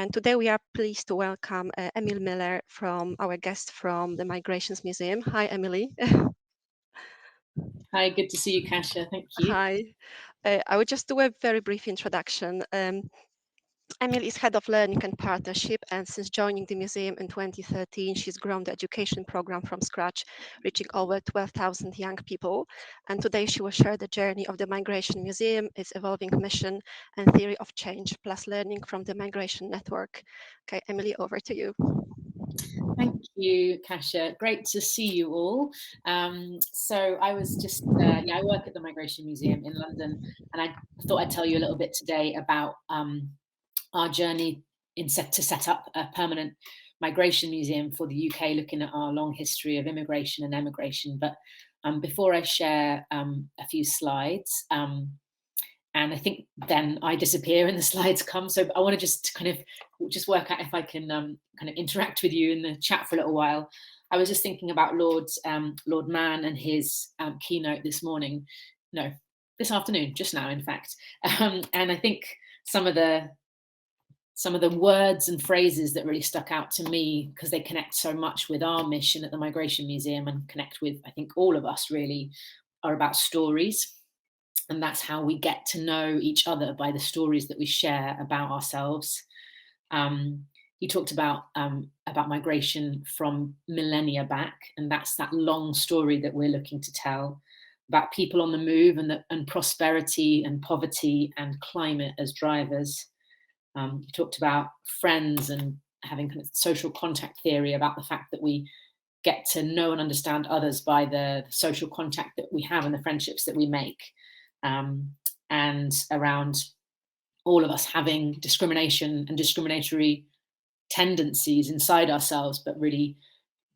And today we are pleased to welcome Emil Miller, from our guest from the Migrations Museum. Hi, Emily. Hi, good to see you, Kasia. Thank you. Hi. I will just do a very brief introduction. Emil is head of learning and partnership, and since joining the museum in 2013, she's grown the education program from scratch, reaching over 12,000 young people. And today she will share the journey of the Migration Museum, its evolving mission and theory of change, plus learning from the Migration Network. Okay, Emily, over to you. Thank you, Kasia. Great to see you all. So I was just, I work at the Migration Museum in London, and I thought I'd tell you a little bit today about our journey to set up a permanent migration museum for the UK, looking at our long history of immigration and emigration. But before I share a few slides, and I think then I disappear and the slides come. So I want to just kind of just work out if I can kind of interact with you in the chat for a little while. I was just thinking about Lord Mann and his keynote this morning. No, this afternoon, just now, in fact. And I think some of the words and phrases that really stuck out to me, because they connect so much with our mission at the Migration Museum and connect with, I think, all of us really, are about stories. And that's how we get to know each other, by the stories that we share about ourselves. He talked about migration from millennia back, and that's that long story that we're looking to tell about people on the move, and prosperity and poverty and climate as drivers. He talked about friends and having kind of social contact theory, about the fact that we get to know and understand others by the social contact that we have and the friendships that we make. And around all of us having discrimination and discriminatory tendencies inside ourselves, but really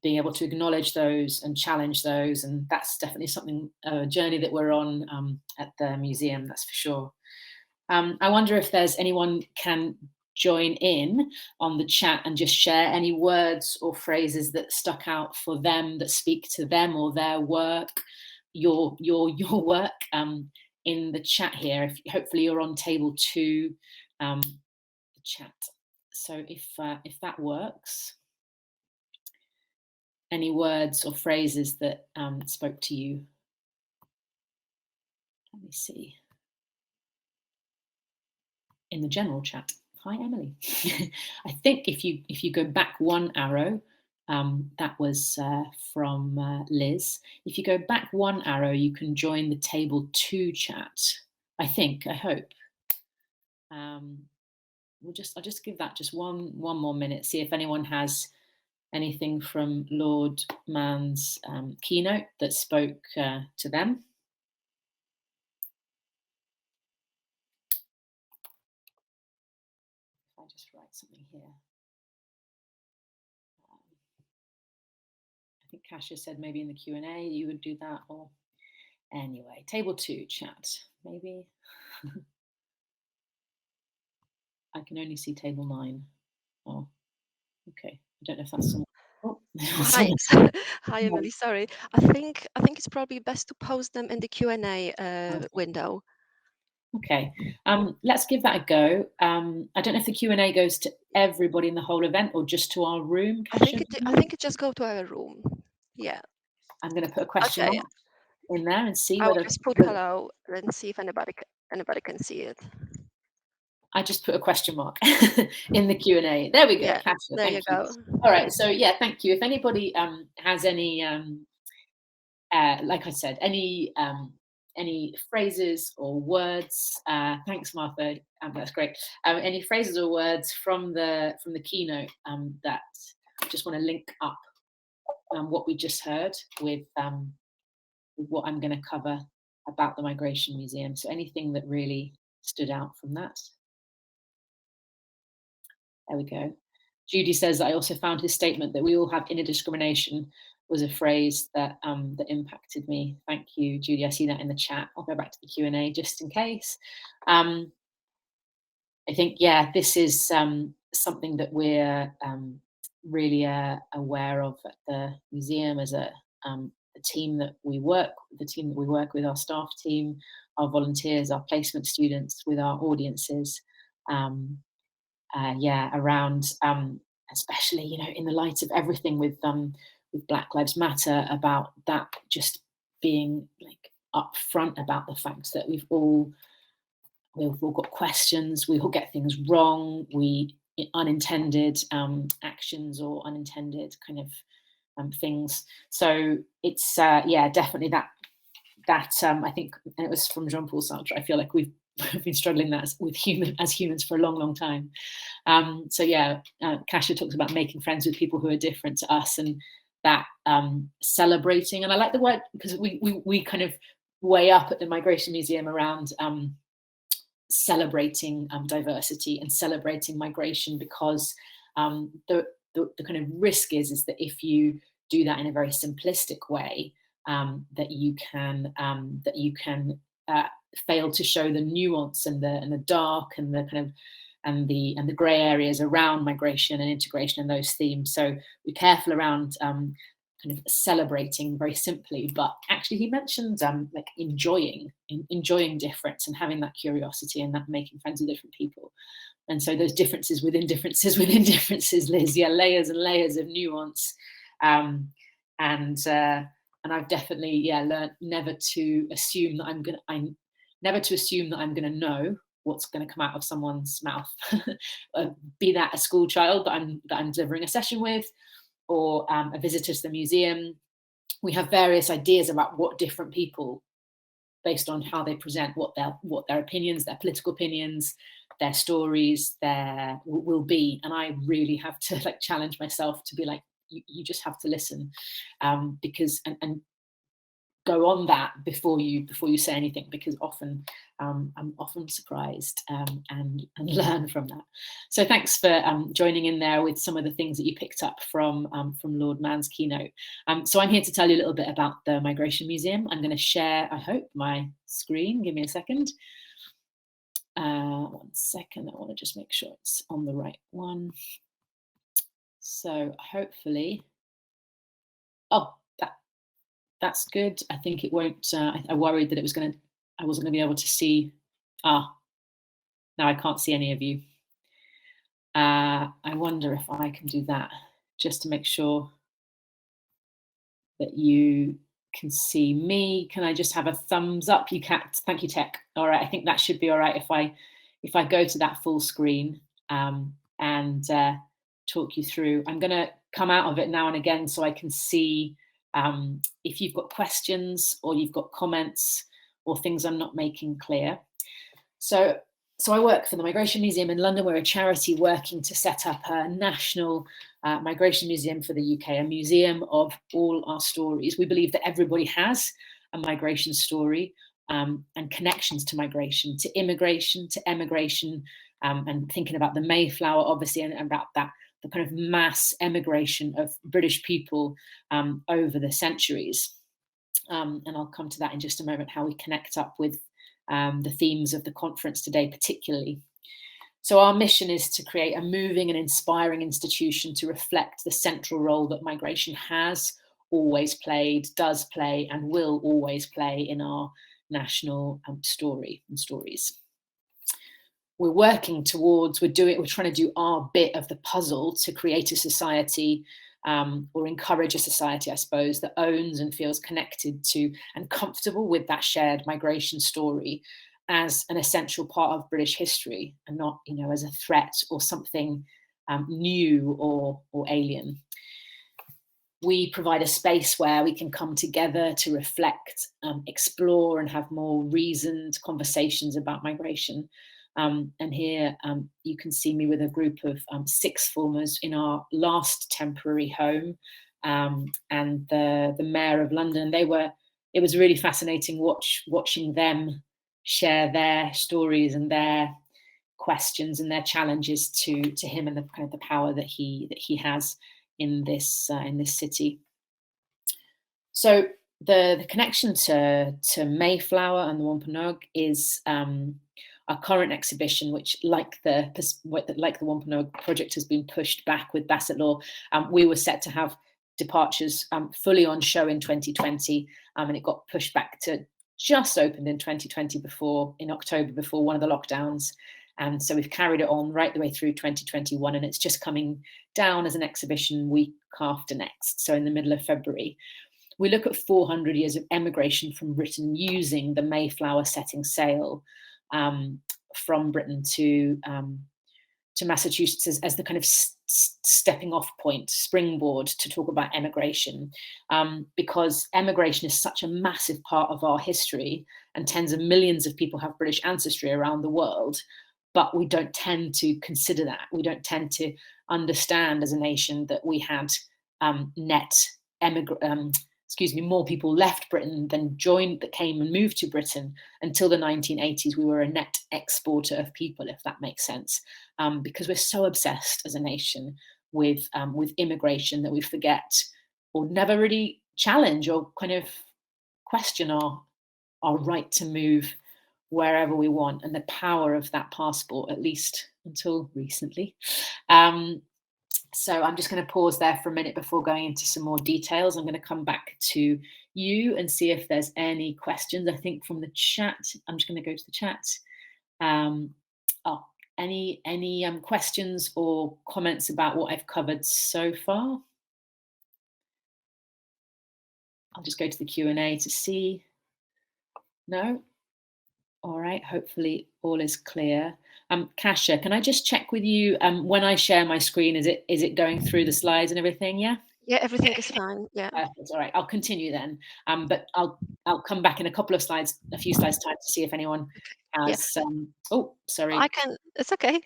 being able to acknowledge those and challenge those. And that's definitely something, a journey that we're on at the museum, that's for sure. I wonder if there's anyone can join in on the chat and just share any words or phrases that stuck out for them, that speak to them or their work, your work, in the chat here. If hopefully you're on table 2, the chat. So if that works, any words or phrases that spoke to you. Let me see. In the general chat. Hi, Emily. I think if you go back one arrow, that was from Liz. If you go back one arrow, you can join the table 2 chat. I hope. I'll just give that just one more minute. See if anyone has anything from Lord Mann's keynote that spoke to them. If I just write something here. I think Kasia said maybe in the Q&A you would do that, or anyway, table 2 chat, maybe. I can only see table 9. Oh, okay. I don't know if that's someone. Oh, Hi, hi, Emily. Sorry, I think it's probably best to post them in the Q&A window. Okay, let's give that a go. I don't know if the Q&A goes to everybody in the whole event or just to our room, Kasia? I think it just go to our room. Yeah. I'm going to put a question Okay. mark in there and see I'll whether. just put hello and see if anybody can see it. I just put a question mark in the Q&A. There we go, Yeah, Kasia. there you Thank you. go. All right, so yeah, thank you. If anybody has any, like I said, any phrases or words, thanks, Martha. That's great. Any phrases or words from the keynote that I just want to link up what we just heard with what I'm going to cover about the Migration Museum. So anything that really stood out from that. There we go. Judy says, I also found his statement that we all have inner discrimination was a phrase that that impacted me. Thank you, Judy. I see that in the chat. I'll go back to the Q&A just in case. I think, yeah, this is something that we're really aware of at the museum as a team that we work with, our staff team, our volunteers, our placement students, with our audiences. around, especially, you know, in the light of everything with Black Lives Matter, about that just being like upfront about the fact that we've all got questions, we all get things wrong, unintended actions or unintended kind of things. So it's definitely that I think, and it was from Jean-Paul Sartre. I feel like we've been struggling that as humans for a long, long time. Kasia talks about making friends with people who are different to us, and that celebrating. And I like the word, because we kind of way up at the Migration Museum around celebrating diversity and celebrating migration, because the kind of risk is that if you do that in a very simplistic way, that you can fail to show the nuance and the dark and the kind of and the grey areas around migration and integration and those themes. So be careful around kind of celebrating very simply, but actually he mentioned like enjoying difference and having that curiosity and that making friends with different people. And so those differences within differences within differences, Liz, layers and layers of nuance. And I've definitely learned never to assume that I'm gonna know what's going to come out of someone's mouth, be that a school child that I'm delivering a session with, or a visitor to the museum. We have various ideas about what different people, based on how they present, what their opinions, their political opinions, their stories, will be. And I really have to like challenge myself to be like, you just have to listen, because and go on that before you say anything, because often I'm often surprised and learn from that. So thanks for joining in there with some of the things that you picked up from Lord Mann's keynote. So I'm here to tell you a little bit about the Migration Museum. I'm going to share, I hope, my screen. Give me a second. 1 second. I want to just make sure it's on the right one. So hopefully, that's good. I think it won't. I worried that I wasn't going to be able to see. Now I can't see any of you. I wonder if I can do that just to make sure that you can see me. Can I just have a thumbs up? You can't. Thank you, Tech. All right. I think that should be all right if I go to that full screen and talk you through. I'm going to come out of it now and again so I can see if you've got questions or you've got comments or things I'm not making clear. So I work for the Migration Museum in London. We're a charity working to set up a national migration museum for the UK, a museum of all our stories. We believe that everybody has a migration story and connections to migration, to immigration, to emigration, and thinking about the Mayflower, obviously, and about that, the kind of mass emigration of British people over the centuries. And I'll come to that in just a moment, how we connect up with the themes of the conference today, particularly. So our mission is to create a moving and inspiring institution to reflect the central role that migration has always played, does play, and will always play in our national story and stories. We're working towards, we're trying to do our bit of the puzzle to create a society or encourage a society, I suppose, that owns and feels connected to and comfortable with that shared migration story as an essential part of British history, and not, as a threat or something new or alien. We provide a space where we can come together to reflect, explore, and have more reasoned conversations about migration. And here you can see me with a group of sixth formers in our last temporary home, and the Mayor of London. It was really fascinating watching them share their stories and their questions and their challenges to him, and the kind of the power that he has in this city. So the connection to Mayflower and the Wampanoag is our current exhibition, which, like the Wampanoag project, has been pushed back with Bassetlaw. We were set to have departures fully on show in 2020, and it got pushed back to just opened in 2020 in October, before one of the lockdowns. And so we've carried it on right the way through 2021, and it's just coming down as an exhibition week after next, so in the middle of February. We look at 400 years of emigration from Britain using the Mayflower setting sail from Britain to Massachusetts as the kind of stepping off point, springboard to talk about emigration, because emigration is such a massive part of our history, and tens of millions of people have British ancestry around the world, but we don't tend to consider that. We don't tend to understand as a nation that we had more people left Britain than that came and moved to Britain. Until the 1980s, we were a net exporter of people, if that makes sense, because we're so obsessed as a nation with immigration that we forget or never really challenge or kind of question our right to move wherever we want, and the power of that passport, at least until recently. So I'm just going to pause there for a minute before going into some more details. I'm going to come back to you and see if there's any questions. I think from the chat, I'm just going to go to the chat. Any questions or comments about what I've covered so far? I'll just go to the Q&A to see. No? All right, hopefully all is clear. Kasia, can I just check with you when I share my screen, is it going through the slides and everything? Yeah? Yeah, everything is fine. Yeah. Perfect. All right, I'll continue then. But I'll come back in a few slides time to see if anyone has. Yeah. Oh, sorry. It's okay.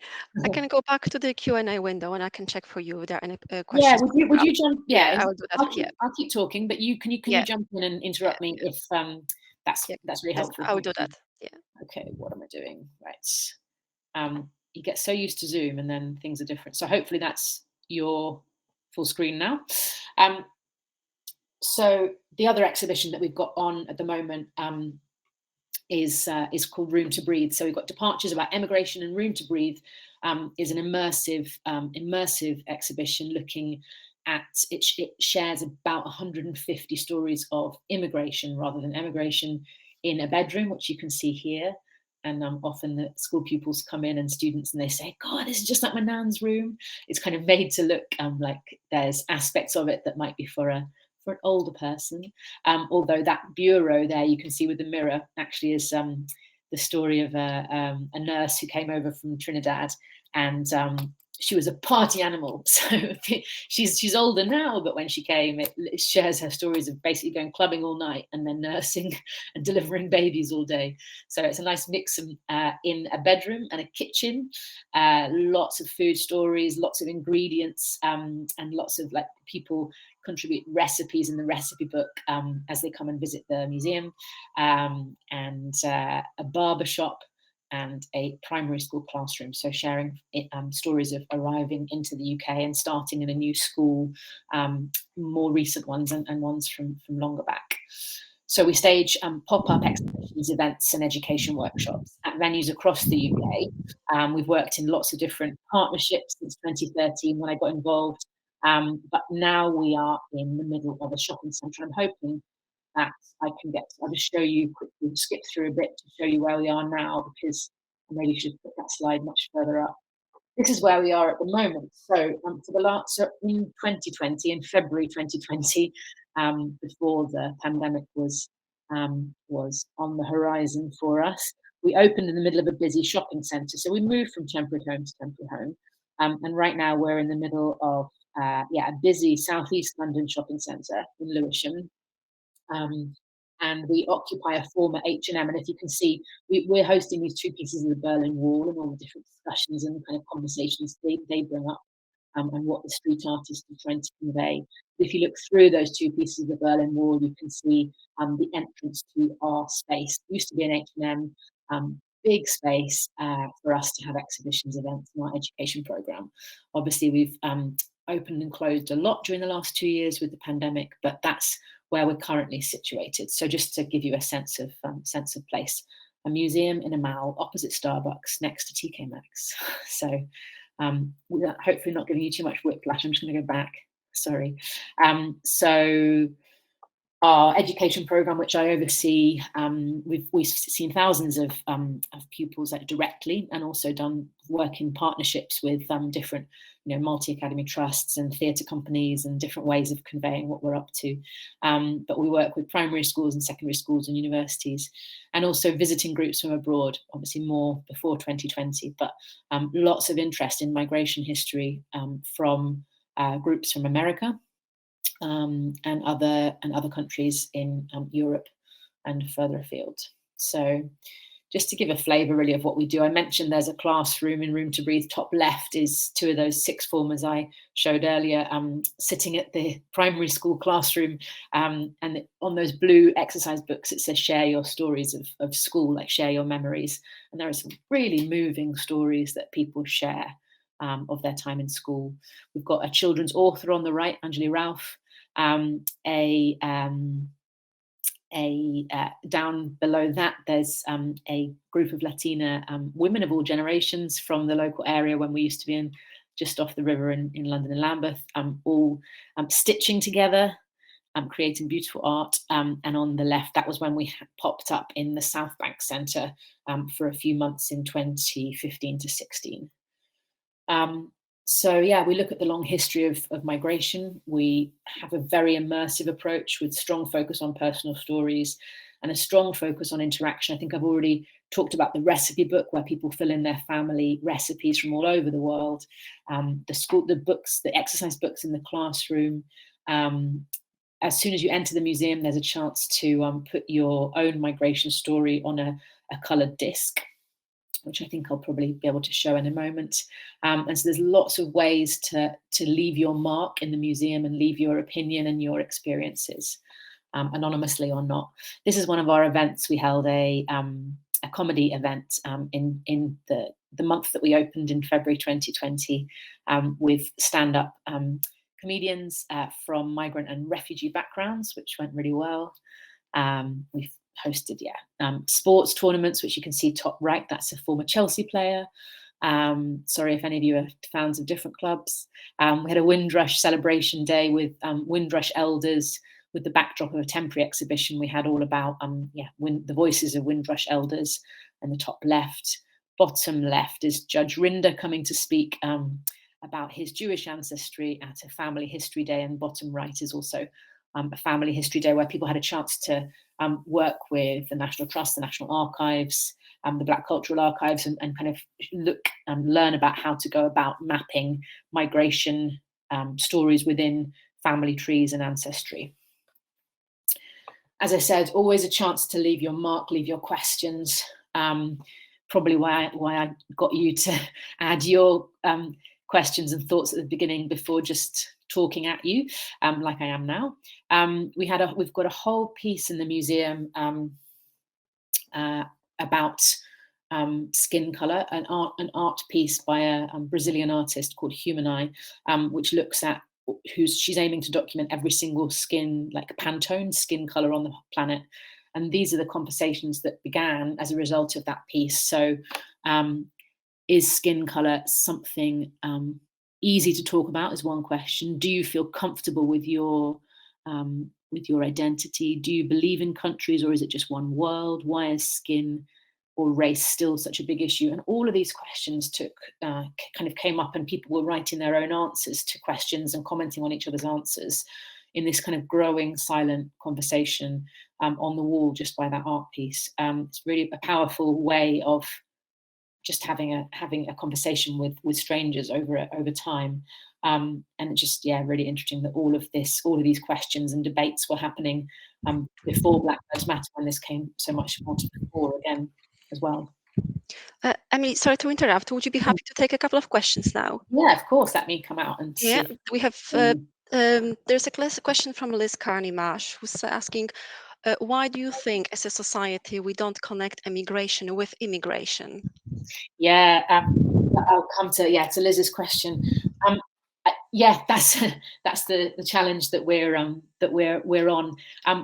I can go back to the Q&A window and I can check for you if there are any questions. Yeah, would you jump? Yeah, I will do that. I'll keep talking, but can you jump in and interrupt me if that's really helpful. I will do that. Yeah. Okay, what am I doing? Right. You get so used to Zoom and then things are different. So hopefully that's your full screen now. So the other exhibition that we've got on at the moment is called Room to Breathe. So we've got Departures about Emigration, and Room to Breathe is an immersive exhibition looking at it shares about 150 stories of immigration rather than emigration in a bedroom, which you can see here. And often the school pupils come in and students and they say, God, this is just like my nan's room. It's kind of made to look like there's aspects of it that might be for an older person. Although that bureau there you can see with the mirror actually is the story of a nurse who came over from Trinidad, and she was a party animal. So she's older now, but when she came, it shares her stories of basically going clubbing all night and then nursing and delivering babies all day. So it's a nice mix in a bedroom and a kitchen, lots of food stories, lots of ingredients, and lots of people contribute recipes in the recipe book as they come and visit the museum, and a barber shop and a primary school classroom, so sharing stories of arriving into the UK and starting in a new school, more recent ones and ones from longer back. So we stage pop-up exhibitions, events and education workshops at venues across the UK. We've worked in lots of different partnerships since 2013 when I got involved, but now we are in the middle of a shopping centre. I'm hoping that I'll just show you quickly, skip through a bit to show you where we are now, because I maybe should put that slide much further up. This is where we are at the moment. So in 2020, in February 2020, before the pandemic was on the horizon for us, we opened in the middle of a busy shopping centre. So we moved from temporary home to temporary home, and right now we're in the middle of a busy southeast London shopping centre in Lewisham. And we occupy a former H&M, and if you can see, we're hosting these two pieces of the Berlin Wall and all the different discussions and kind of conversations they bring up, and what the street artists are trying to convey. If you look through those two pieces of the Berlin Wall, you can see the entrance to our space. It used to be an H&M, big space for us to have exhibitions, events, and our education program. Obviously, we've opened and closed a lot during the last 2 years with the pandemic, but that's where we're currently situated. So just to give you a sense of place, a museum in a mall opposite Starbucks next to TK Maxx. So hopefully not giving you too much whiplash. I'm just going to go back. Sorry. So our education program, which I oversee, we've seen thousands of pupils directly, and also done work in partnerships with different, multi-academy trusts and theatre companies and different ways of conveying what we're up to. But we work with primary schools and secondary schools and universities, and also visiting groups from abroad, obviously more before 2020, but lots of interest in migration history from groups from America, and other countries in Europe and further afield. So just to give a flavour really of what we do, I mentioned there's a classroom in Room to Breathe. Top left is 2 of those sixth formers I showed earlier, sitting at the primary school classroom, and on those blue exercise books it says share your stories of school, like share your memories, and there are some really moving stories that people share of their time in school. We've got a children's author on the right, Anjali Ralph, down below that, there's a group of Latina women of all generations from the local area when we used to be in just off the river in London and Lambeth, all stitching together, creating beautiful art. And on the left, that was when we popped up in the South Bank Centre for a few months in 2015 to 16. So yeah, we look at the long history of migration. We have a very immersive approach with strong focus on personal stories and a strong focus on interaction. I think I've already talked about the recipe book, where people fill in their family recipes from all over the world. The books, the exercise books in the classroom. As soon as you enter the museum, there's a chance to put your own migration story on a coloured disc, which I think I'll probably be able to show in a moment. And so there's lots of ways to leave your mark in the museum and leave your opinion and your experiences, anonymously or not. This is one of our events. We held a comedy event in the month that we opened in February 2020, with stand-up comedians from migrant and refugee backgrounds, which went really well. We've hosted sports tournaments, which you can see top right. That's a former Chelsea player. Sorry if any of you are fans of different clubs. We had a Windrush celebration day with Windrush elders, with the backdrop of a temporary exhibition we had all about the voices of Windrush elders. And the top left. Bottom left is Judge Rinder coming to speak about his Jewish ancestry at a family history day, and bottom right is also a family history day where people had a chance to work with the National Trust, the National Archives, the Black Cultural Archives, and kind of look and learn about how to go about mapping migration stories within family trees and ancestry. As I said, always a chance to leave your mark, leave your questions. Probably why I got you to add your questions and thoughts at the beginning before just talking at you, like I am now. We've got a whole piece in the museum about skin color, an art piece by a Brazilian artist called Humaneye, which looks at she's aiming to document every single skin, like Pantone skin color on the planet. And these are the conversations that began as a result of that piece. So is skin color something easy to talk about, is one question. Do you feel comfortable with your identity? Do you believe in countries, or is it just one world? Why is skin or race still such a big issue? And all of these questions kind of came up, and people were writing their own answers to questions and commenting on each other's answers in this kind of growing silent conversation on the wall just by that art piece. It's really a powerful way of just having a conversation with strangers over time. And it's just, really interesting that all of these questions and debates were happening before Black Lives Matter, when this came so much more to the fore again as well. Emily, sorry to interrupt. Would you be happy to take a couple of questions now? Yeah, of course. Let me come out and see. We have. There's a question from Liz Carney Marsh, who's asking, why do you think, as a society, we don't connect emigration with immigration? Yeah, I'll come to Liz's question. That's the challenge that we're on.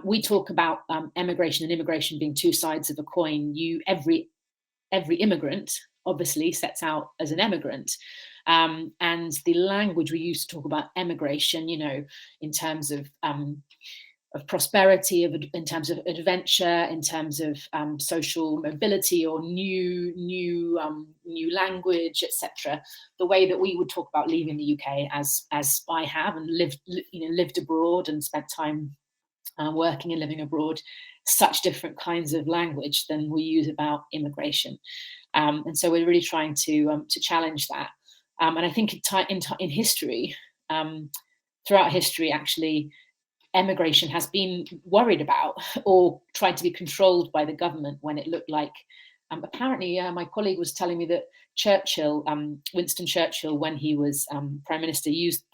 We talk about emigration and immigration being two sides of a coin. Every immigrant obviously sets out as an emigrant, and the language we use to talk about emigration, in terms of prosperity, in terms of adventure, in terms of social mobility or new language, etc. The way that we would talk about leaving the UK, as I have, and lived abroad and spent time working and living abroad, such different kinds of language than we use about immigration, and so we're really trying to challenge that. And I think in history, throughout history, actually, emigration has been worried about or tried to be controlled by the government when it looked like, apparently, my colleague was telling me that Winston Churchill, when he was Prime Minister, used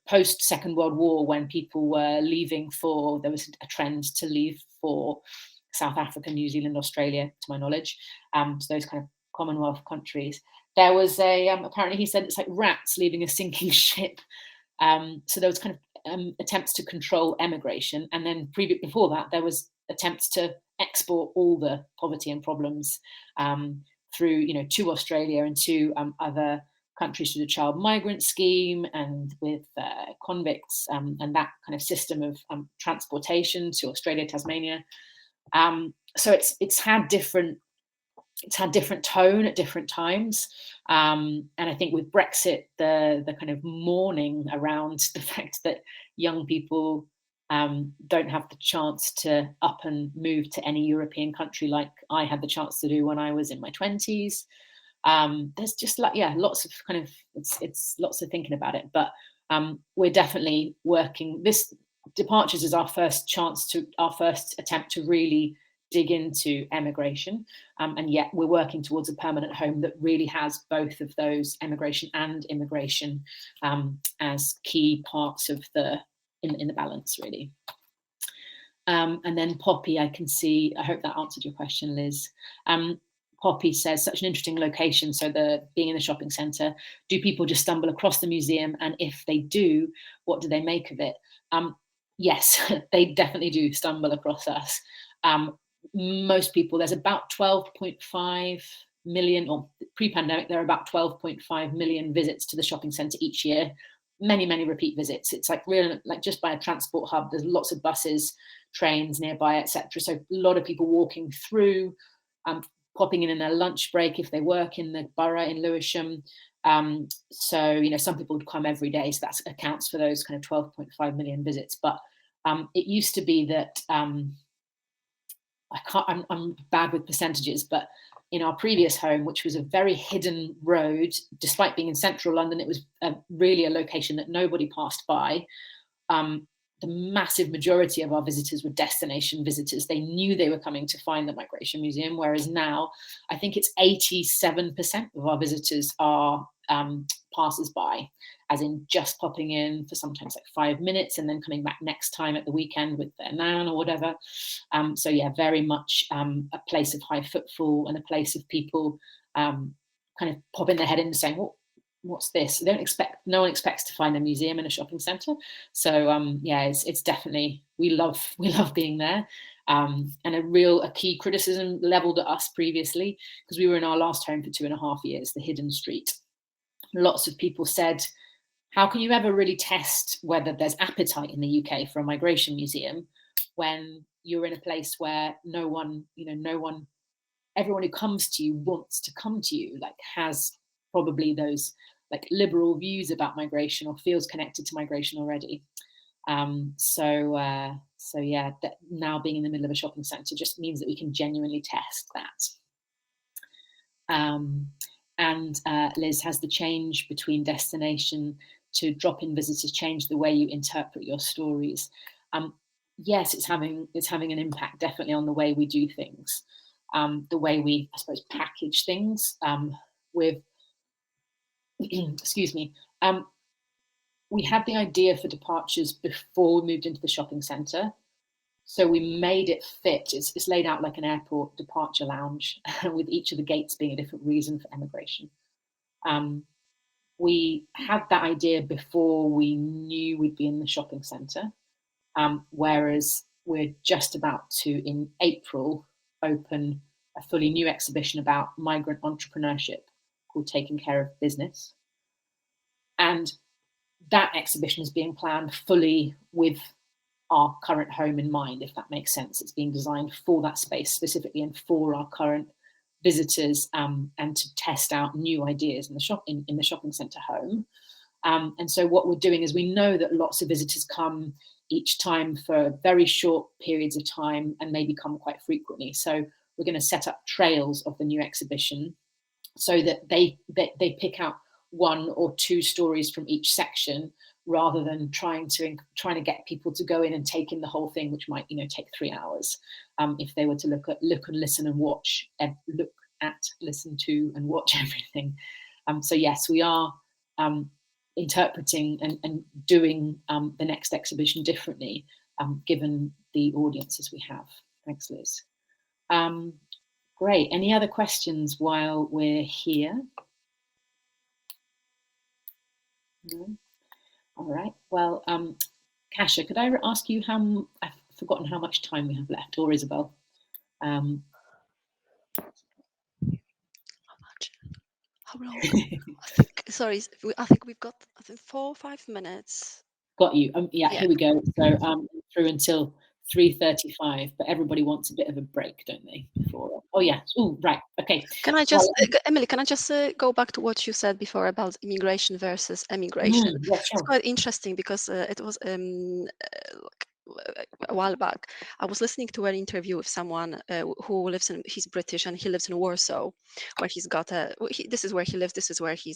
post Second World War, when people were leaving there was a trend to leave for South Africa, New Zealand, Australia, to my knowledge, to those kind of Commonwealth countries. There was apparently he said it's like rats leaving a sinking ship. So there was kind of attempts to control emigration, and then before that there was attempts to export all the poverty and problems through to Australia and to other countries through the child migrant scheme, and with convicts and that kind of system of transportation to Australia, Tasmania. So it's had different tone at different times, and I think with Brexit, the kind of mourning around the fact that young people don't have the chance to up and move to any European country like I had the chance to do when I was in my 20s. There's just lots of kind of it's lots of thinking about it, but we're definitely working. This Departures is our first attempt to really dig into emigration, and yet we're working towards a permanent home that really has both of those, emigration and immigration, as key parts of in the balance, really. And then Poppy, I can see, I hope that answered your question, Liz. Poppy says, such an interesting location, so being in the shopping centre. Do people just stumble across the museum? And if they do, what do they make of it? Yes, they definitely do stumble across us. Most people, there's about 12.5 million, or pre-pandemic, there are about 12.5 million visits to the shopping centre each year. Many repeat visits. It's like just by a transport hub. There's lots of buses, trains nearby, etc. So a lot of people walking through, popping in their lunch break if they work in the borough in Lewisham. So some people would come every day, so that accounts for those kind of 12.5 million visits. But it used to be that I'm bad with percentages, but in our previous home, which was a very hidden road, despite being in central London, it was really a location that nobody passed by. The massive majority of our visitors were destination visitors. They knew they were coming to find the Migration Museum, whereas now I think it's 87% of our visitors are passers-by, as in just popping in for sometimes like 5 minutes and then coming back next time at the weekend with their nan or whatever. So yeah, very much a place of high footfall and a place of people kind of popping their head in and saying, what's this? No one expects to find a museum in a shopping centre. So yeah, it's definitely, we love being there. And a key criticism levelled at us previously, because we were in our last home for 2.5 years, the Hidden Street. Lots of people said, how can you ever really test whether there's appetite in the UK for a migration museum when you're in a place where everyone who comes to you wants to come to you, like has probably those like liberal views about migration or feels connected to migration already. So yeah, that now being in the middle of a shopping centre just means that we can genuinely test that. And Liz, has the change between destination to drop-in visitors changed the way you interpret your stories? Yes, it's having an impact definitely on the way we do things, the way we, I suppose, package things. With excuse me, we had the idea for Departures before we moved into the shopping centre. So we made it fit. It's laid out like an airport departure lounge, with each of the gates being a different reason for emigration. We had that idea before we knew we'd be in the shopping centre, whereas we're just about to, in April, open a fully new exhibition about migrant entrepreneurship called Taking Care of Business. And that exhibition is being planned fully with our current home in mind, if that makes sense. It's being designed for that space specifically and for our current visitors, and to test out new ideas in the shopping centre home. And so what we're doing is, we know that lots of visitors come each time for very short periods of time and maybe come quite frequently. So we're going to set up trails of the new exhibition so that they pick out 1 or 2 stories from each section, rather than trying to get people to go in and take in the whole thing, which might take 3 hours if they were to look and listen and watch, listen to and watch everything. So yes, we are interpreting and doing the next exhibition differently, given the audiences we have. Thanks, Liz. Great. Any other questions while we're here? No? All right. Well, Kasia, could I ask you I've forgotten how much time we have left, or Isabel? How much? How long? I think we've got 4 or 5 minutes. Got you. Yeah, here we go. So through until 3:35, but everybody wants a bit of a break, don't they? Before. Oh yeah. Oh right. Okay. Can I just, Emily? Can I just go back to what you said before about immigration versus emigration? Yeah, sure. It's quite interesting because it was a while back, I was listening to an interview with someone who lives in, he's British and he lives in Warsaw, where he's got this is where he lives, this is where he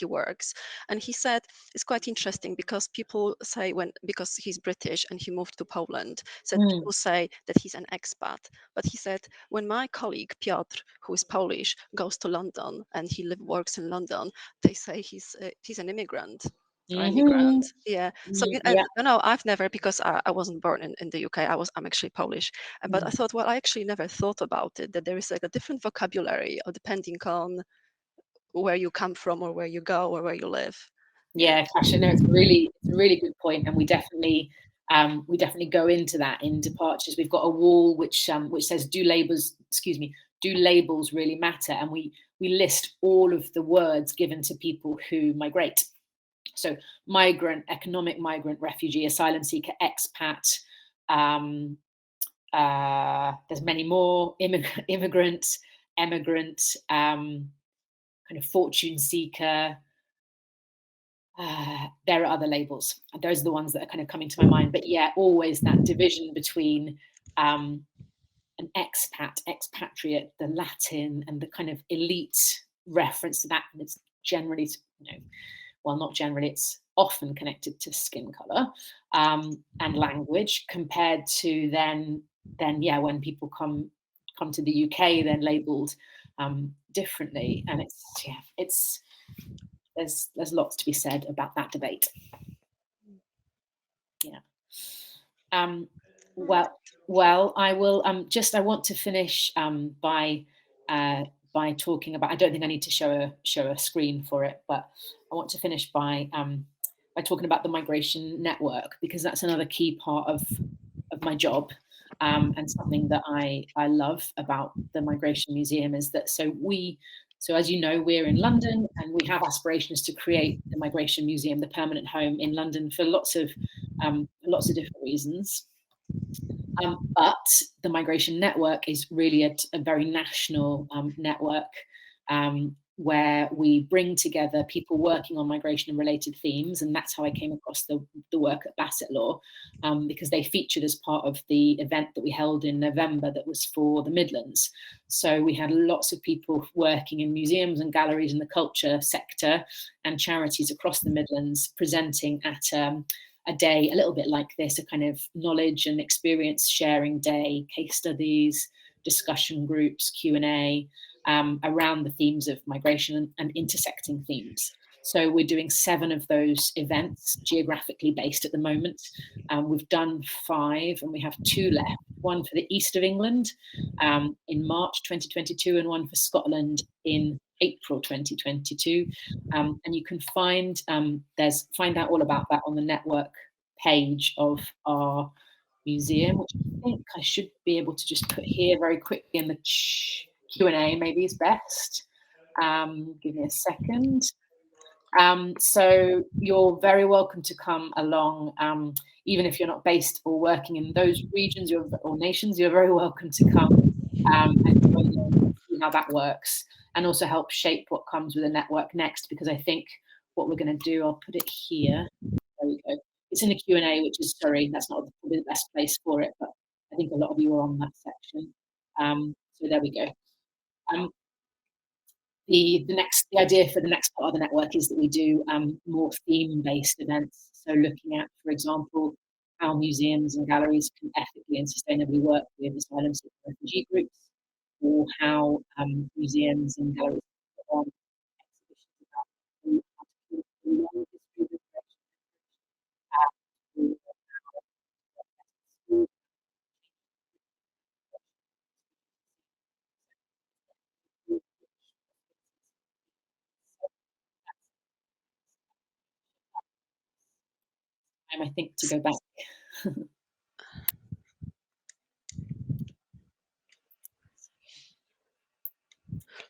works. And he said it's quite interesting because people say because he's British and he moved to Poland, people say that he's an expat. But he said, when my colleague Piotr, who is Polish, goes to London and he works in London, they say he's an immigrant. Or immigrant. Yeah. So I've never, because I wasn't born in the UK. I'm actually Polish, but I thought, well, I actually never thought about it, that there is like a different vocabulary depending on where you come from or where you go or where you live. Yeah, Kasia, no, it's a really good point, and we definitely go into that in departures. We've got a wall which says do labels really matter, and we list all of the words given to people who migrate. So migrant, economic migrant, refugee, asylum seeker, expat. There's many more. Immigrant, emigrant, kind of fortune seeker. There are other labels. Those are the ones that are kind of coming to my mind. But yeah, always that division between an expat, expatriate, the Latin, and the kind of elite reference to that. And it's generally, well, not generally, it's often connected to skin color and language, compared to then when people come to the UK, then labeled differently. And there's lots to be said about that debate. Yeah. Well, I will I want to finish by talking about, I don't think I need to show a screen for it, but I want to finish by talking about the Migration Network, because that's another key part of my job, and something that I love about the Migration Museum is that so as you know, we're in London and we have aspirations to create the Migration Museum, the permanent home in London, for lots of different reasons. But the Migration Network is really a very national network, where we bring together people working on migration and related themes. And that's how I came across the work at Bassetlaw, because they featured as part of the event that we held in November that was for the Midlands. So we had lots of people working in museums and galleries in the culture sector and charities across the Midlands presenting at a day a little bit like this, a kind of knowledge and experience sharing day, case studies, discussion groups, Q&A, around the themes of migration and intersecting themes. So we're doing 7 of those events, geographically based at the moment. We've done 5 and we have 2 left, one for the east of England in March 2022 and one for Scotland in April 2022. And you can find out all about that on the network page of our museum, which I think I should be able to just put here very quickly in the Q&A, maybe is best. Give me a second. So you're very welcome to come along, even if you're not based or working in those regions or nations. You're very welcome to come and join in, see how that works, and also help shape what comes with the network next. Because I think what we're going to do, I'll put it here. There we go. It's in the Q&A, which is, sorry, that's not probably the best place for it, but I think a lot of you are on that section. So there we go. The idea for the next part of the network is that we do more theme-based events. So looking at, for example, how museums and galleries can ethically and sustainably work with asylum seeker refugee groups, or how museums and galleries can put on exhibitions about how to keep the long history of immigration I think to go back.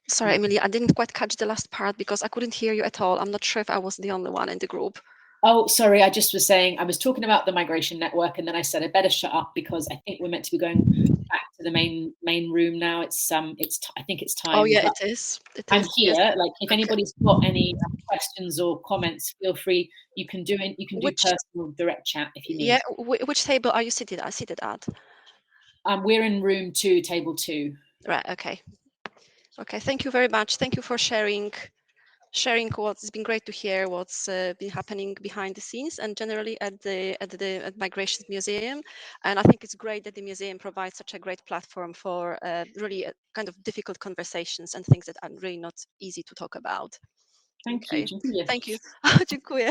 Sorry, Emily, I didn't quite catch the last part because I couldn't hear you at all. I'm not sure if I was the only one in the group. Oh, sorry, I just was saying, I was talking about the migration network, and then I said I better shut up because I think we're meant to be going back to the main room now. I think it's time. Oh yeah, it is. I'm here. Yes. Like, if anybody's got any questions or comments, feel free. You can do personal direct chat if you need. Yeah, which table are you seated at? We're in room 2, table 2. Right. Okay. Okay. Thank you very much. Thank you for sharing it's been great to hear what's been happening behind the scenes and generally at Migrations Museum. And I think it's great that the museum provides such a great platform for really kind of difficult conversations and things that are really not easy to talk about. Thank you. Thank you. Dziękuję. Dziękuję.